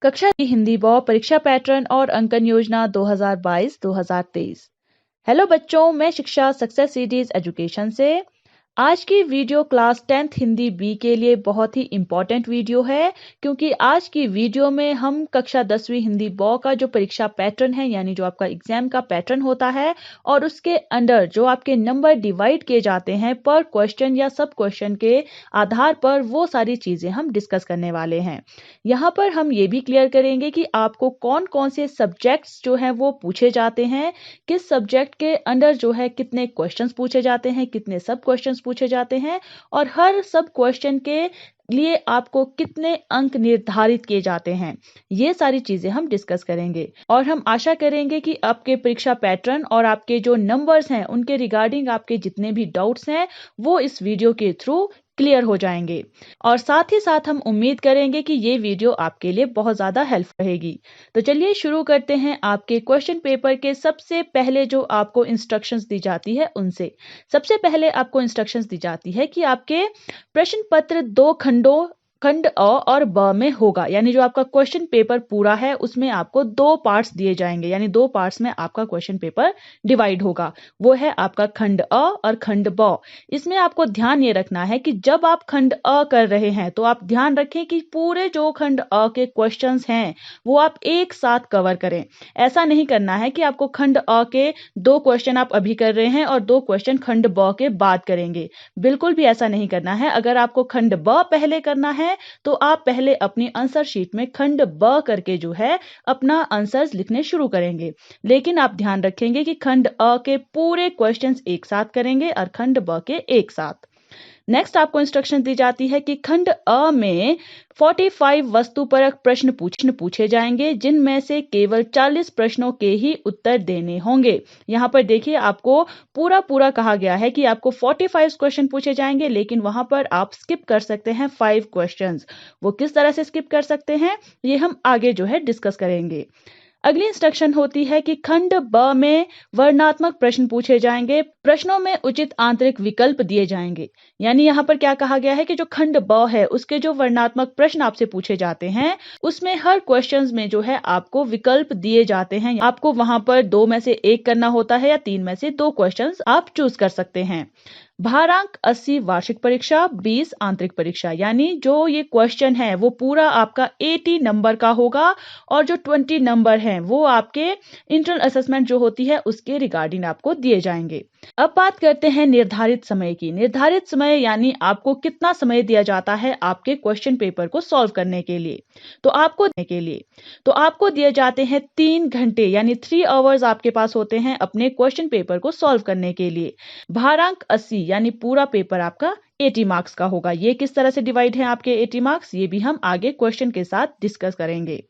कक्षा की हिंदी व परीक्षा पैटर्न और अंकन योजना 2022-2023। हेलो बच्चों, मैं शिक्षा सक्सेस सीरीज एजुकेशन से। आज की video class 10th Hindi B के लिए बहुत ही इम्पोर्टेंट वीडियो है, क्योंकि आज की वीडियो में हम कक्षा 10वीं हिंदी ब का जो परीक्षा पैटर्न है, यानी जो आपका एग्जाम का पैटर्न होता है, और उसके अंडर जो आपके नंबर डिवाइड किए जाते हैं पर क्वेश्चन या सब क्वेश्चन के आधार पर, वो सारी चीजें हम डिस्कस करने वाले हैं। यहाँ पर हम ये भी क्लियर करेंगे कि आपको कौन कौन से सब्जेक्ट्स जो हैं वो पूछे जाते हैं, किस सब्जेक्ट के अंडर जो है कितने क्वेश्चंस पूछे जाते हैं, कितने सब क्वेश्चंस पूछे जाते हैं, और हर सब क्वेश्चन के लिए आपको कितने अंक निर्धारित किए जाते हैं। ये सारी चीजें हम डिस्कस करेंगे और हम आशा करेंगे कि आपके परीक्षा पैटर्न और आपके जो नंबर्स हैं उनके रिगार्डिंग आपके जितने भी डाउट्स हैं वो इस वीडियो के थ्रू क्लियर हो जाएंगे। और साथ ही साथ हम उम्मीद करेंगे कि ये वीडियो आपके लिए बहुत ज्यादा हेल्प रहेगी। तो चलिए शुरू करते हैं आपके क्वेश्चन पेपर के सबसे पहले जो आपको इंस्ट्रक्शंस दी जाती है उनसे। सबसे पहले आपको इंस्ट्रक्शंस दी जाती है कि आपके प्रश्न पत्र 2 खंडों, खंड अ और ब में होगा, यानी जो आपका क्वेश्चन पेपर पूरा है उसमें आपको 2 पार्ट्स दिए जाएंगे, यानी 2 पार्ट्स में आपका क्वेश्चन पेपर डिवाइड होगा। वो है आपका खंड अ और खंड ब। इसमें आपको ध्यान ये रखना है कि जब आप खंड अ कर रहे हैं तो आप ध्यान रखें कि पूरे जो खंड अ के क्वेश्चंस हैं वो आप एक साथ कवर करें। ऐसा नहीं करना है कि आपको खंड अ के 2 क्वेश्चन आप अभी कर रहे हैं और 2 क्वेश्चन खंड ब के बाद करेंगे। बिल्कुल भी ऐसा नहीं करना है। अगर आपको खंड ब पहले करना है तो आप पहले अपनी आंसर शीट में खंड ब करके जो है अपना आंसर्स लिखने शुरू करेंगे। लेकिन आप ध्यान रखेंगे कि खंड अ के पूरे क्वेश्चंस एक साथ करेंगे और खंड ब के एक साथ। नेक्स्ट आपको इंस्ट्रक्शन दी जाती है कि खंड अ में 45 वस्तुपरक प्रश्न पूछे जाएंगे, जिनमें से केवल 40 प्रश्नों के ही उत्तर देने होंगे। यहाँ पर देखिए आपको पूरा कहा गया है कि आपको 45 क्वेश्चन पूछे जाएंगे, लेकिन वहां पर आप स्किप कर सकते हैं 5 क्वेश्चंस। वो किस तरह से स्किप कर सकते हैं ये हम आगे जो है डिस्कस करेंगे। अगली इंस्ट्रक्शन होती है कि खंड ब में वर्णनात्मक प्रश्न पूछे जाएंगे। प्रश्नों में उचित आंतरिक विकल्प दिए जाएंगे। यानी यहाँ पर क्या कहा गया है कि जो खंड ब है उसके जो वर्णनात्मक प्रश्न आपसे पूछे जाते हैं उसमें हर क्वेश्चंस में जो है आपको विकल्प दिए जाते हैं। आपको वहां पर 2 में से 1 करना होता है या 3 में से 2 क्वेश्चंस आप चूज कर सकते हैं। भारांक 80 वार्षिक परीक्षा, 20 आंतरिक परीक्षा। यानी जो ये क्वेश्चन है वो पूरा आपका 80 नंबर का होगा और जो 20 नंबर हैं वो आपके इंटरनल असेसमेंट जो होती है उसके रिगार्डिंग आपको दिए जाएंगे। अब बात करते हैं निर्धारित समय की। निर्धारित समय यानी आपको कितना समय दिया जाता है आपके क्वेश्चन पेपर को सॉल्व करने के लिए। तो आपको दिए जाते हैं 3 घंटे, यानी 3 आवर्स आपके पास होते हैं अपने क्वेश्चन पेपर को सॉल्व करने के लिए। भारांक 80 यानी पूरा पेपर आपका 80 मार्क्स का होगा। ये किस तरह से डिवाइड है आपके 80 मार्क्स ये भी हम आगे क्वेश्चन के साथ डिस्कस करेंगे।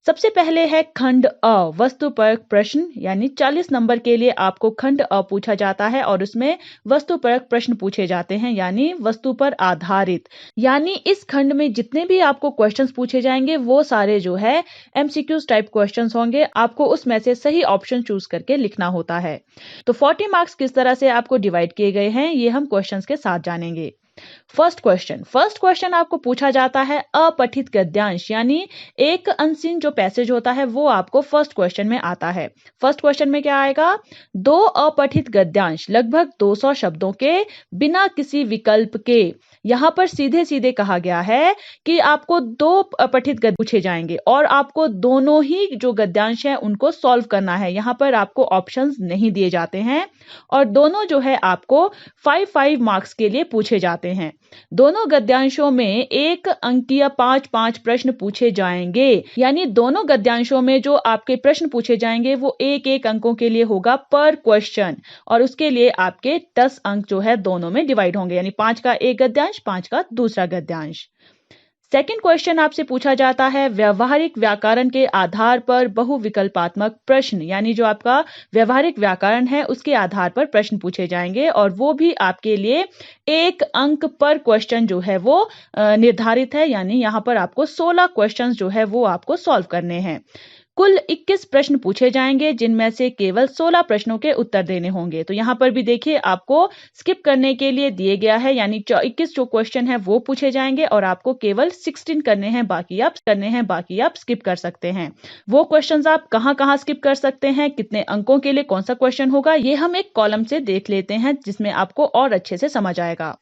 सबसे पहले है खंड अ वस्तुपरक प्रश्न, यानी 40 नंबर के लिए आपको खंड अ पूछा जाता है और उसमें वस्तुपरक प्रश्न पूछे जाते हैं, यानी वस्तु पर आधारित। यानी इस खंड में जितने भी आपको क्वेश्चंस पूछे जाएंगे वो सारे जो है एमसीक्यूज टाइप क्वेश्चंस होंगे। आपको उसमें से सही ऑप्शन चूज करके लिखना होता है। तो 40 मार्क्स किस तरह से आपको डिवाइड किए गए हैं ये हम क्वेश्चंस के साथ जानेंगे। फर्स्ट क्वेश्चन आपको पूछा जाता है अपठित गद्यांश, यानी एक अनसीन जो पैसेज होता है वो आपको फर्स्ट क्वेश्चन में आता है। फर्स्ट क्वेश्चन में क्या आएगा? 2 अपठित गद्यांश लगभग 200 शब्दों के बिना किसी विकल्प के। यहां पर सीधे सीधे कहा गया है कि आपको 2 अपठित गद्य पूछे जाएंगे और आपको दोनों ही जो गद्यांश हैं उनको सॉल्व करना है। यहां पर आपको ऑप्शंस नहीं दिए जाते हैं और दोनों जो है आपको 5 मार्क्स के लिए पूछे जाते हैं। दोनों गद्यांशों में एक अंकीय 5 प्रश्न पूछे जाएंगे, यानी दोनों गद्यांशों में जो आपके प्रश्न पूछे जाएंगे वो 1 अंकों के लिए होगा पर क्वेश्चन, और उसके लिए आपके 10 अंक जो है दोनों में डिवाइड होंगे, यानी 5 का एक गद्यांश, 5 का दूसरा गद्यांश। सेकंड क्वेश्चन आपसे पूछा जाता है व्यवहारिक व्याकरण के आधार पर बहुविकल्पात्मक प्रश्न, यानी जो आपका व्यवहारिक व्याकरण है उसके आधार पर प्रश्न पूछे जाएंगे और वो भी आपके लिए 1 अंक पर क्वेश्चन जो है वो निर्धारित है। यानी यहाँ पर आपको 16 क्वेश्चन जो है वो आपको सॉल्व करने हैं। कुल 21 प्रश्न पूछे जाएंगे, जिनमें से केवल 16 प्रश्नों के उत्तर देने होंगे। तो यहाँ पर भी देखिए आपको स्किप करने के लिए दिए गया है, यानी 21 जो क्वेश्चन है वो पूछे जाएंगे और आपको केवल 16 करने हैं, बाकी आप स्किप कर सकते हैं। वो क्वेश्चंस आप कहाँ स्किप कर सकते हैं, कितने अंकों के लिए कौन सा क्वेश्चन होगा, ये हम एक कॉलम से देख लेते हैं, जिसमें आपको और अच्छे से समझ आएगा।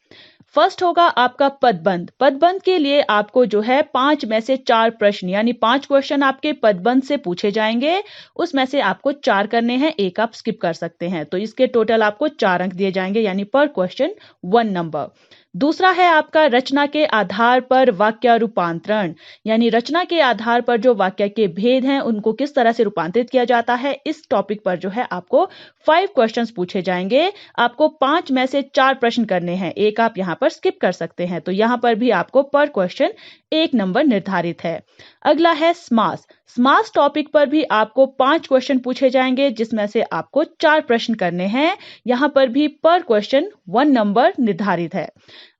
फर्स्ट होगा आपका पदबंध। पदबंध के लिए आपको जो है 5 में से 4 प्रश्न, यानी 5 क्वेश्चन आपके पदबंध से पूछे जाएंगे, उसमें से आपको 4 करने हैं, एक आप स्किप कर सकते हैं। तो इसके टोटल आपको 4 अंक दिए जाएंगे, यानी पर क्वेश्चन 1 नंबर। दूसरा है आपका रचना के आधार पर वाक्य रूपांतरण, यानी रचना के आधार पर जो वाक्य के भेद हैं उनको किस तरह से रूपांतरित किया जाता है, इस टॉपिक पर जो है आपको 5 क्वेश्चंस पूछे जाएंगे। आपको 5 में से 4 प्रश्न करने हैं, एक आप यहां पर स्किप कर सकते हैं। तो यहां पर भी आपको पर क्वेश्चन 1 नंबर निर्धारित है। अगला है समास। समास टॉपिक पर भी आपको 5 क्वेश्चन पूछे जाएंगे, जिसमें से आपको 4 प्रश्न करने हैं। यहां पर भी पर क्वेश्चन 1 नंबर निर्धारित है।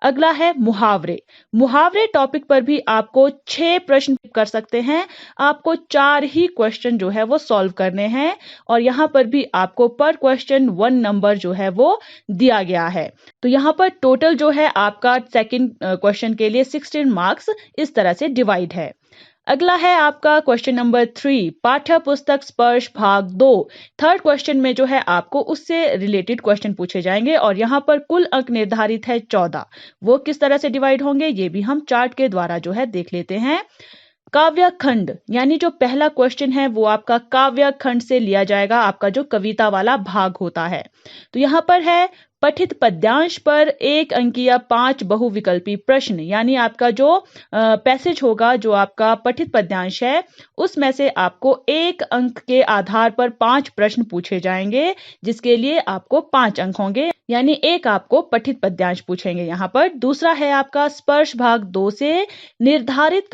अगला है मुहावरे। मुहावरे टॉपिक पर भी आपको 6 प्रश्न कर सकते हैं, आपको 4 ही क्वेश्चन जो है वो सॉल्व करने हैं और यहां पर भी आपको पर क्वेश्चन 1 नंबर जो है वो दिया गया है। तो यहां पर टोटल जो है आपका सेकंड क्वेश्चन के लिए 16 मार्क्स इस तरह से डिवाइड है। अगला है आपका क्वेश्चन नंबर 3, पाठ्य पुस्तक स्पर्श भाग 2। थर्ड क्वेश्चन में जो है आपको उससे रिलेटेड क्वेश्चन पूछे जाएंगे और यहाँ पर कुल अंक निर्धारित है 14। वो किस तरह से डिवाइड होंगे ये भी हम चार्ट के द्वारा जो है देख लेते हैं। काव्य खंड, यानी जो पहला क्वेश्चन है वो आपका काव्य खंड से लिया जाएगा, आपका जो कविता वाला भाग होता है। तो यहाँ पर है पठित पद्यांश पर 1 अंकीय 5 बहुविकल्पी प्रश्न, यानी आपका जो पैसेज होगा, जो आपका पठित पद्यांश है, उसमें से आपको 1 अंक के आधार पर 5 प्रश्न पूछे जाएंगे, जिसके लिए आपको 5 अंक होंगे, यानी एक आपको पठित पद्यांश पूछेंगे यहाँ पर। दूसरा है आपका स्पर्श भाग 2 से निर्धारित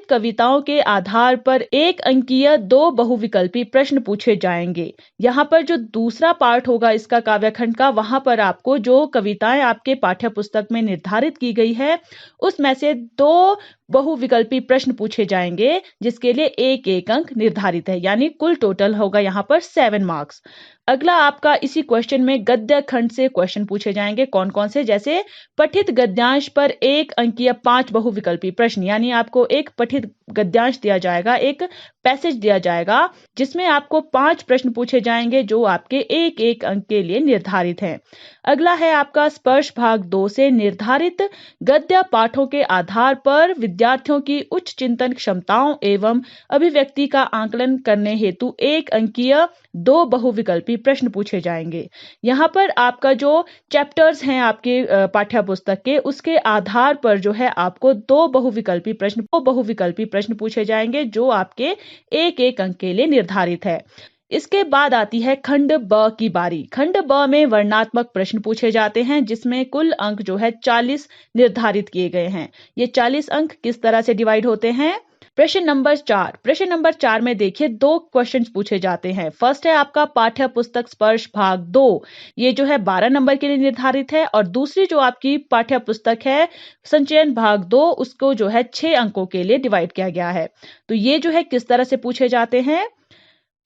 कविताओं के आधार पर 1 अंकीय 2 बहुविकल्पी प्रश्न पूछे जाएंगे। यहाँ पर जो दूसरा पार्ट होगा इसका काव्यखंड का, वहां पर आपको जो कविताएं आपके पाठ्य पुस्तक में निर्धारित की गई है उसमें से 2 बहुविकल्पी प्रश्न पूछे जाएंगे, जिसके लिए 1 अंक निर्धारित है, यानी कुल टोटल होगा यहाँ पर 7 मार्क्स। अगला आपका इसी क्वेश्चन में गद्य खंड से क्वेश्चन पूछे जाएंगे, कौन कौन से, जैसे पठित गद्यांश पर 1 अंकीय 5 बहुविकल्पी प्रश्न, यानी आपको एक पठित गद्यांश दिया जाएगा, एक पैसेज दिया जाएगा, जिसमें आपको 5 प्रश्न पूछे जाएंगे, जो आपके 1 अंक के लिए निर्धारित हैं। अगला है आपका स्पर्श भाग 2 से निर्धारित गद्य पाठों के आधार पर विद्यार्थियों की उच्च चिंतन क्षमताओं एवं अभिव्यक्ति का आकलन करने हेतु 1 अंकीय 2 बहुविकल्पी प्रश्न पूछे जाएंगे। यहाँ पर आपका जो चैप्टर्स हैं आपके पाठ्य पुस्तक के, उसके आधार पर जो है आपको 2 बहुविकल्पी प्रश्न पूछे जाएंगे, जो आपके 1 अंक के लिए निर्धारित है। इसके बाद आती है खंड ब की बारी। खंड ब में वर्णनात्मक प्रश्न पूछे जाते हैं, जिसमें कुल अंक जो है 40 निर्धारित किए गए हैं। ये 40 अंक किस तरह से डिवाइड होते हैं। प्रश्न नंबर 4 में देखिए 2 क्वेश्चंस पूछे जाते हैं। फर्स्ट है आपका पाठ्य पुस्तक स्पर्श भाग 2, ये जो है 12 नंबर के लिए निर्धारित है, और दूसरी जो आपकी पाठ्य पुस्तक है संचयन भाग 2, उसको जो है 6 अंकों के लिए डिवाइड किया गया है। तो ये जो है किस तरह से पूछे जाते हैं।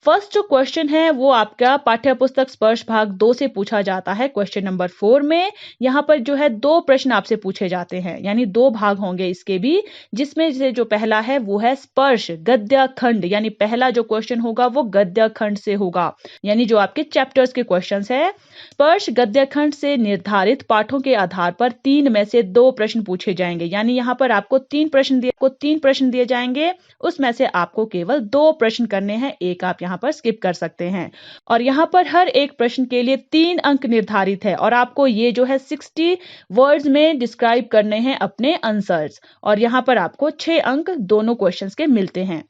फर्स्ट जो क्वेश्चन है वो आपका पाठ्य पुस्तक स्पर्श भाग 2 से पूछा जाता है। क्वेश्चन नंबर 4 में यहाँ पर जो है 2 प्रश्न आपसे पूछे जाते हैं, यानी 2 भाग होंगे इसके भी, जिसमें से जो पहला है वो है स्पर्श गद्य खंड, यानी पहला जो क्वेश्चन होगा वो गद्य खंड से होगा, यानी जो आपके चैप्टर्स के क्वेश्चंस है। स्पर्श गद्य खंड से निर्धारित पाठों के आधार पर 3 में से 2 प्रश्न पूछे जाएंगे, यानी यहाँ पर आपको 3 प्रश्न दिए जाएंगे, उसमें से आपको केवल 2 प्रश्न करने हैं, एक आप यहाँ पर स्किप कर सकते हैं। और यहाँ पर हर एक प्रश्न के लिए 3 अंक निर्धारित है, और आपको ये जो है 60 वर्ड्स में डिस्क्राइब करने हैं अपने आंसर्स, और यहाँ पर आपको 6 अंक दोनों क्वेश्चंस के मिलते हैं।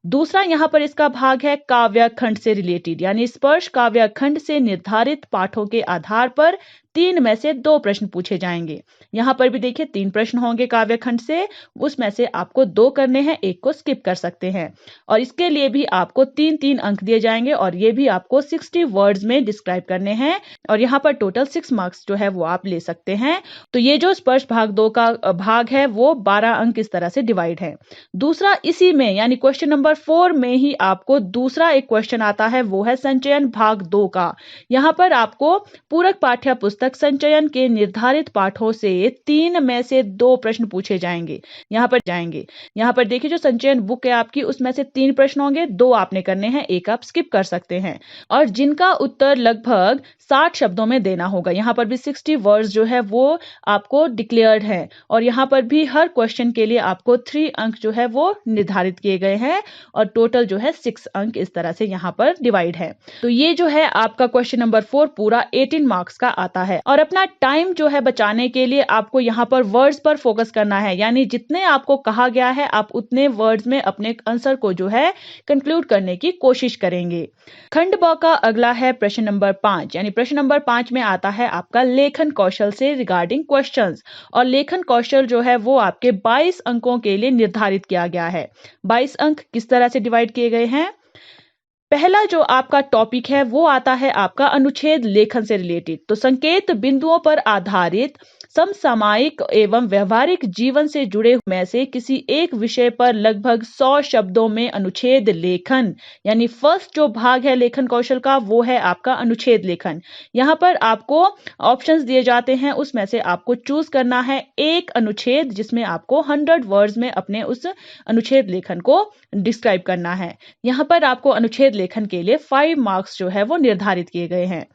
दूसरा यहाँ पर इसका भाग है काव्य खंड से रिलेटेड, यानी स्पर्श काव्य खंड से निर्धारित पाठों के आधार पर 3 में से 2 प्रश्न पूछे जाएंगे। यहाँ पर भी देखिए 3 प्रश्न होंगे काव्य खंड से, उसमें से आपको 2 करने हैं, एक को स्किप कर सकते हैं। और इसके लिए भी आपको 3-3 अंक दिए जाएंगे और ये भी आपको 60 वर्ड्स में डिस्क्राइब करने हैं। और यहाँ पर टोटल 6 मार्क्स जो है वो आप ले सकते हैं। तो ये जो स्पर्श भाग 2 का भाग है वो 12 अंक इस तरह से डिवाइड है। दूसरा इसी में यानी क्वेश्चन नंबर 4 में ही आपको दूसरा एक क्वेश्चन आता है, वो है संचयन भाग 2 का। यहाँ पर आपको पूरक पाठ्य पुस्तक संचयन के निर्धारित पाठों से 3 में से 2 प्रश्न पूछे जाएंगे। यहाँ पर देखिए जो संचयन बुक है आपकी, उसमें से 3 प्रश्न होंगे, 2 आपने करने हैं, एक आप स्किप कर सकते हैं और जिनका उत्तर लगभग 60 शब्दों में देना होगा। यहाँ पर भी 60 वर्ड्स जो है वो आपको डिक्लेयर्ड है और यहाँ पर भी हर क्वेश्चन के लिए आपको 3 अंक जो है वो निर्धारित किए गए हैं और टोटल जो है 6 अंक इस तरह से यहाँ पर डिवाइड है। तो ये जो है आपका क्वेश्चन नंबर 4 पूरा 18 मार्क्स का आता है। और अपना टाइम जो है बचाने के लिए आपको यहाँ पर वर्ड्स पर फोकस करना है, यानी जितने आपको कहा गया है आप उतने वर्ड्स में अपने आंसर को जो है कंक्लूड करने की कोशिश करेंगे। खंड ब का अगला है प्रश्न नंबर 5, यानी प्रश्न नंबर 5 में आता है आपका लेखन कौशल से रिगार्डिंग क्वेश्चंस। और लेखन कौशल जो है वो आपके 22 अंकों के लिए निर्धारित किया गया है। 22 अंक किस तरह से डिवाइड किए गए हैं? पहला जो आपका टॉपिक है वो आता है आपका अनुच्छेद लेखन से रिलेटेड। तो संकेत बिंदुओं पर आधारित समसामयिक एवं व्यवहारिक जीवन से जुड़े में से किसी एक विषय पर लगभग 100 शब्दों में अनुच्छेद लेखन, यानी फर्स्ट जो भाग है लेखन कौशल का वो है आपका अनुच्छेद लेखन। यहाँ पर आपको ऑप्शंस दिए जाते हैं, उसमें से आपको चूज करना है एक अनुच्छेद जिसमें आपको 100 वर्ड्स में अपने उस अनुच्छेद लेखन को डिस्क्राइब करना है। यहाँ पर आपको अनुच्छेद लेखन के लिए 5 मार्क्स जो है वो निर्धारित किए गए हैं।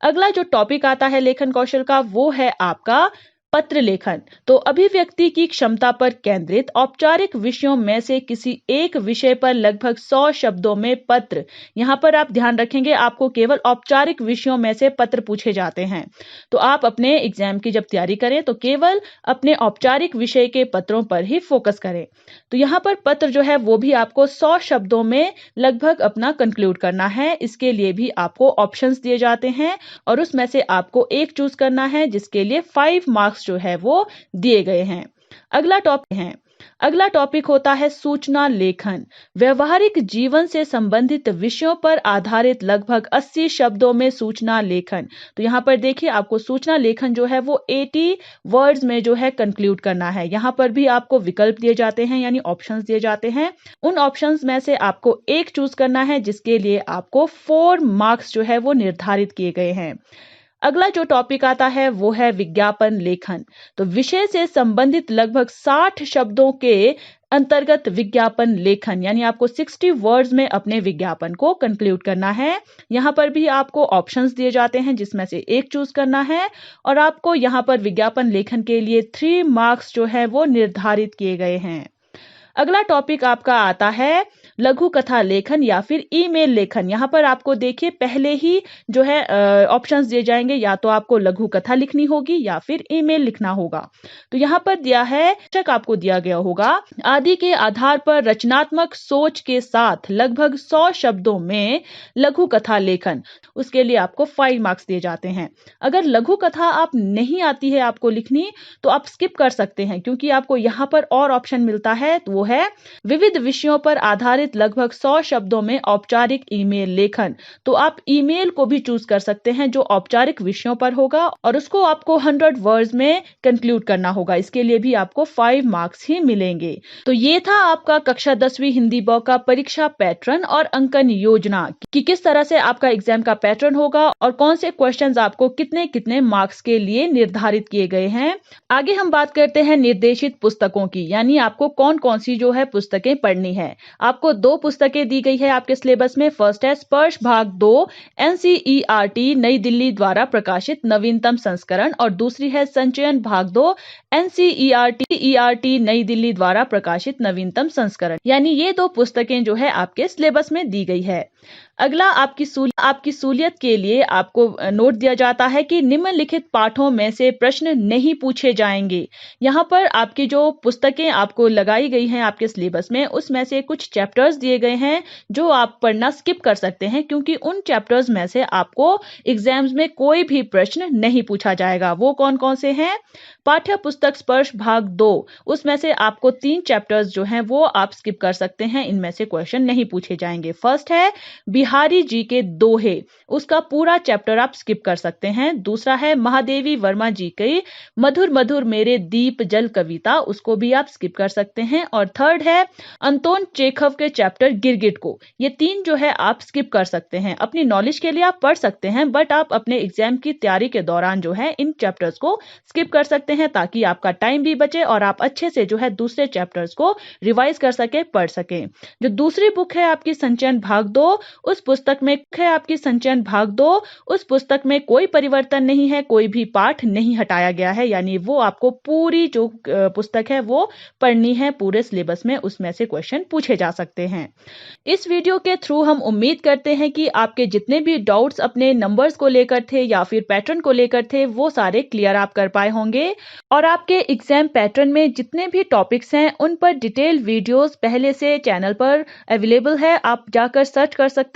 अगला जो टॉपिक आता है लेखन कौशल का वो है आपका पत्र लेखन। तो अभिव्यक्ति की क्षमता पर केंद्रित औपचारिक विषयों में से किसी एक विषय पर लगभग 100 शब्दों में पत्र। यहाँ पर आप ध्यान रखेंगे आपको केवल औपचारिक विषयों में से पत्र पूछे जाते हैं। तो आप अपने एग्जाम की जब तैयारी करें तो केवल अपने औपचारिक विषय के पत्रों पर ही फोकस करें। तो यहाँ पर पत्र जो है वो भी आपको 100 शब्दों में लगभग अपना कंक्लूड करना है। इसके लिए भी आपको ऑप्शंस दिए जाते हैं और उसमें से आपको एक चूज करना है जिसके लिए 5 मार्क्स जो है वो दिए गए हैं। अगला टॉपिक होता है सूचना लेखन। व्यवहारिक जीवन से संबंधित विषयों पर आधारित लगभग 80 शब्दों में सूचना लेखन। तो यहाँ पर देखिए आपको सूचना लेखन जो है वो 80 वर्ड्स में जो है कंक्लूड करना है। यहाँ पर भी आपको विकल्प दिए जाते हैं यानी ऑप्शंस दिए जाते हैं। उन ऑप्शंस में से आपको एक चूज करना है जिसके लिए आपको 4 मार्क्स जो है वो निर्धारित किए गए हैं। अगला जो टॉपिक आता है वो है विज्ञापन लेखन। तो विषय से संबंधित लगभग 60 शब्दों के अंतर्गत विज्ञापन लेखन, यानी आपको 60 वर्ड्स में अपने विज्ञापन को कंक्लूड करना है। यहाँ पर भी आपको ऑप्शंस दिए जाते हैं जिसमें से एक चूज करना है और आपको यहाँ पर विज्ञापन लेखन के लिए 3 मार्क्स जो है वो निर्धारित किए गए हैं। अगला टॉपिक आपका आता है लघु कथा लेखन या फिर ईमेल लेखन। यहाँ पर आपको देखिए पहले ही जो है ऑप्शंस दिए जाएंगे, या तो आपको लघु कथा लिखनी होगी या फिर ईमेल लिखना होगा। तो यहाँ पर दिया है आपको दिया गया होगा आदि के आधार पर रचनात्मक सोच के साथ लगभग 100 शब्दों में लघु कथा लेखन। उसके लिए आपको 5 मार्क्स दिए जाते हैं। अगर लघु कथा आप नहीं आती है आपको लिखनी तो आप स्किप कर सकते हैं क्योंकि आपको यहाँ पर और ऑप्शन मिलता है, वो है विविध विषयों पर आधारित लगभग 100 शब्दों में औपचारिक ईमेल लेखन। तो आप ईमेल को भी चूज कर सकते हैं जो औपचारिक विषयों पर होगा और उसको आपको 100 वर्ड्स में कंक्लूड करना होगा। इसके लिए भी आपको 5 मार्क्स ही मिलेंगे। तो ये था आपका कक्षा 10वीं हिंदी ब का परीक्षा पैटर्न और अंकन योजना कि किस तरह से आपका एग्जाम का पैटर्न होगा और कौन से क्वेश्चंस आपको कितने कितने मार्क्स के लिए निर्धारित किए गए हैं। आगे हम बात करते हैं निर्देशित पुस्तकों की, यानी आपको कौन कौन सी जो है पुस्तकें पढ़नी है। आपको 2 पुस्तकें दी गई है आपके सिलेबस में। फर्स्ट है स्पर्श भाग 2 NCERT नई दिल्ली द्वारा प्रकाशित नवीनतम संस्करण और दूसरी है संचयन भाग 2 NCERT नई दिल्ली द्वारा प्रकाशित नवीनतम संस्करण। यानी ये 2 पुस्तकें जो है आपके सिलेबस में दी गई है। अगला आपकी सूलियत के लिए आपको नोट दिया जाता है कि निम्नलिखित पाठों में से प्रश्न नहीं पूछे जाएंगे। यहाँ पर आपकी जो पुस्तकें आपको लगाई गई हैं आपके सिलेबस में उसमें से कुछ चैप्टर्स चैप्टर्स दिए गए हैं जो आप पढ़ना स्किप कर सकते हैं, क्योंकि उन चैप्टर्स में से आपको एग्जाम्स में कोई भी प्रश्न नहीं पूछा जाएगा। वो कौन कौन से हैं? पाठ्य पुस्तक स्पर्श भाग 2, उसमें से आपको 3 चैप्टर्स जो हैं वो आप स्किप कर सकते हैं, इनमें से क्वेश्चन नहीं पूछे जाएंगे। फर्स्ट है बिहारी जी के दोहे, उसका पूरा चैप्टर आप स्किप कर सकते हैं। दूसरा है महादेवी वर्मा जी की मधुर मधुर मेरे दीप जल कविता, उसको भी आप स्किप कर सकते हैं। और थर्ड है अंतोन चेखव के चैप्टर गिरगिट को। ये 3 जो है आप स्किप कर सकते हैं। अपनी नॉलेज के लिए आप पढ़ सकते हैं, बट आप अपने एग्जाम की तैयारी के दौरान जो है इन चैप्टर्स को स्किप कर सकते हैं, ताकि आपका टाइम भी बचे और आप अच्छे से जो है दूसरे चैप्टर्स को रिवाइज कर सके, पढ़ सके। जो दूसरी बुक है आपकी संचयन भाग 2, उस पुस्तक में कोई परिवर्तन नहीं है, कोई भी पाठ नहीं हटाया गया है, यानी वो आपको पूरी जो पुस्तक है वो पढ़नी है पूरे सिलेबस में, उसमें से क्वेश्चन पूछे जा सकते हैं। इस वीडियो के थ्रू हम उम्मीद करते हैं कि आपके जितने भी डाउट्स अपने नंबर्स को लेकर थे या फिर पैटर्न को लेकर थे, वो सारे क्लियर आप कर पाए होंगे। और आपके एग्जाम पैटर्न में जितने भी टॉपिक्स हैं उन पर डिटेल वीडियोस पहले से चैनल पर अवेलेबल है, आप जाकर सर्च कर सकते हैं।